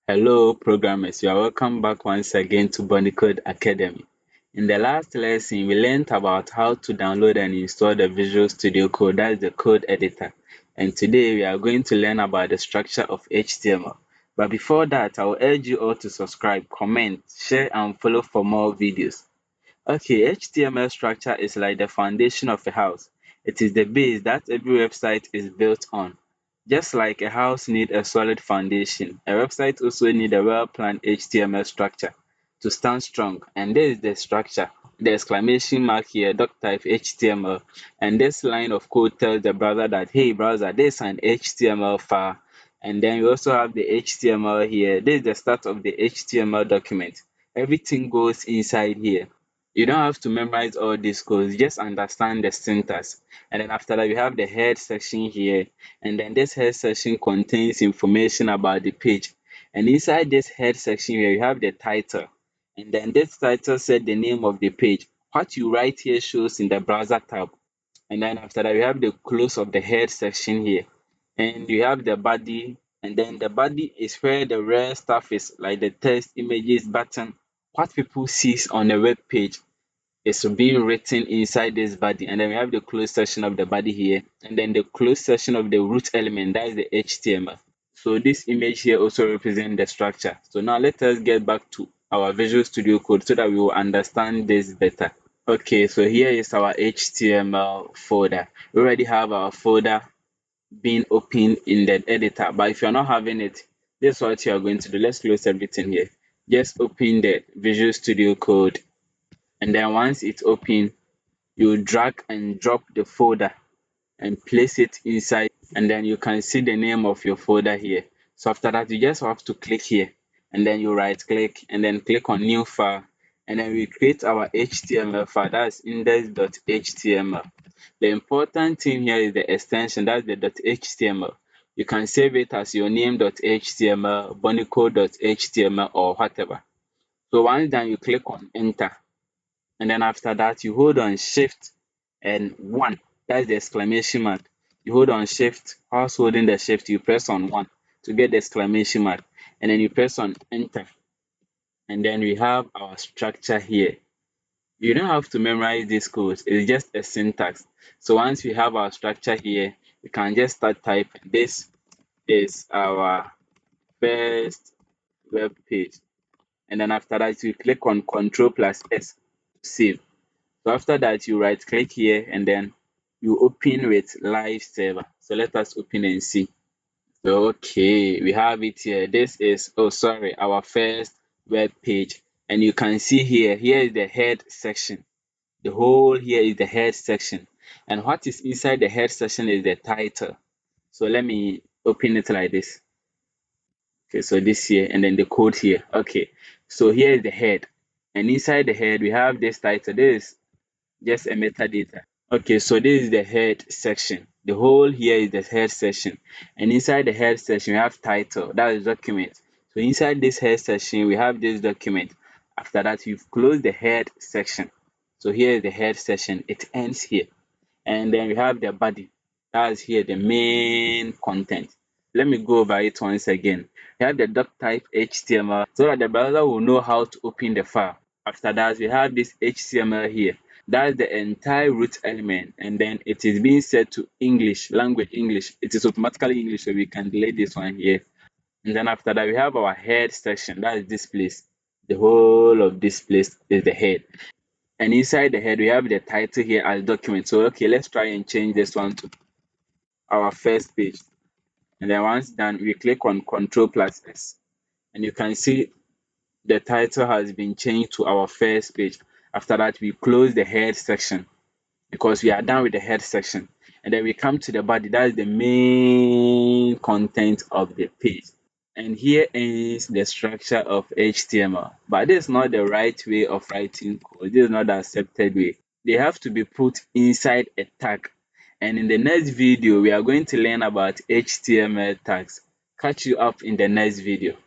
Hello, programmers. You are welcome back once again to Bonicode Academy. In the last lesson, we learned about how to download and install the Visual Studio Code, that is the code editor. And today we are going to learn about the structure of HTML. But before that, I will urge you all to subscribe, comment, share, and follow for more videos. Okay, HTML structure is like the foundation of a house. It is the base that every website is built on. Just like a house needs a solid foundation, a website also needs a well-planned HTML structure to stand strong. And this is the structure. The exclamation mark here, doc type HTML, and this line of code tells the browser that, hey browser, this is an HTML file. And then we also have the HTML here. This is the start of the HTML document. Everything goes inside here. You don't have to memorize all these codes, just understand the syntax. And then after that, we have the head section here. And then this head section contains information about the page. And inside this head section here, you have the title. And then this title said the name of the page. What you write here shows in the browser tab. And then after that, we have the close of the head section here. And you have the body. And then the body is where the rare stuff is, like the text, images, button, what people sees on a web page is being written inside this body. And then we have the closed section of the body here, and then the closed section of the root element, that is the HTML. So this image here also represents the structure. So now let us get back to our Visual Studio Code so that we will understand this better. Okay, so here is our HTML folder. We already have our folder being opened in the editor, but if you're not having it, this is what you are going to do. Let's close everything here. Just open the Visual Studio Code, and then once it's open, you drag and drop the folder and place it inside, and then you can see the name of your folder here. So after that, you just have to click here, and then you right click and then click on new file, and then we create our HTML file, that's index.html. The important thing here is the extension, that's the .html. You can save it as your name.html, bonicode.html, or whatever. So once done, you click on enter, and then after that you hold on shift and 1, that's the exclamation mark. You hold on shift, whilst holding the shift you press on 1 to get the exclamation mark, and then you press on enter, and then we have our structure here. You don't have to memorize this code, it's just a syntax. So once we have our structure here, we can just start typing. This is our first web page, and then after that you click on Ctrl+S to save. So after that, you right click here and then you open with live server. So let us open and see. So, okay, we have it here. This is, oh sorry, our first web page. And you can see here is the head section. The whole here is the head section. And what is inside the head section is the title. So let me open it like this. Okay, so this here and then the code here. Okay, so here is the head. And inside the head, we have this title. This is just a metadata. Okay, so this is the head section. The whole here is the head section. And inside the head section, we have title, that is document. So inside this head section, we have this document. After that, you've closed the head section. So here is the head section. It ends here. And then we have the body. That's here the main content. Let me go over it once again. We have the doc type HTML so that the browser will know how to open the file. After that, we have this HTML here. That's the entire root element, and then it is being set to English, language English. It is automatically English, so we can delete this one here. And then after that, we have our head section. That is this place. The whole of this place is the head. And inside the head, we have the title here as document. So, okay, let's try and change this one to our first page. And then once done, we click on Ctrl+S. And you can see the title has been changed to our first page. After that, we close the head section because we are done with the head section. And then we come to the body, that's the main content of the page. And here is the structure of HTML. But this is not the right way of writing code. This is not the accepted way. They have to be put inside a tag. And in the next video, we are going to learn about HTML tags. Catch you up in the next video.